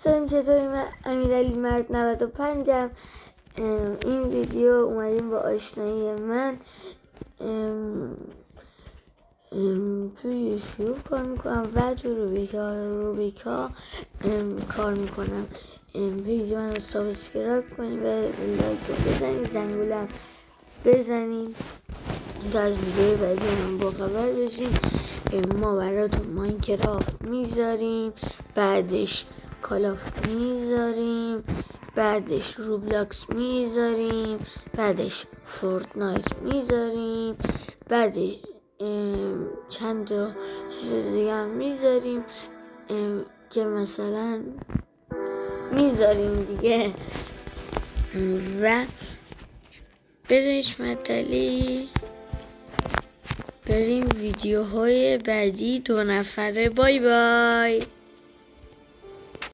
سلام، چطوری؟ من امیرعلی مرد 95م. این ویدیو اومدیم با آشنایی من توی یوتیوب کار میکنم و تو روبیکا کار میکنم. پیج من رو سابسکرایب کنید و لایک رو بزنید، زنگوله بزنید تا از ویدیو بعدی هم با خبر بشید. ما براتون ماینکرافت میذاریم، بعدش کال آف میذاریم، بعدش روبلاکس میذاریم، بعدش فورتنایت میذاریم، بعدش چند تا چیز دیگه هم میذاریم که مثلا میذاریم دیگه. و بدونش مطلی بریم ویدیوهای بعدی 2 نفره. بای بای.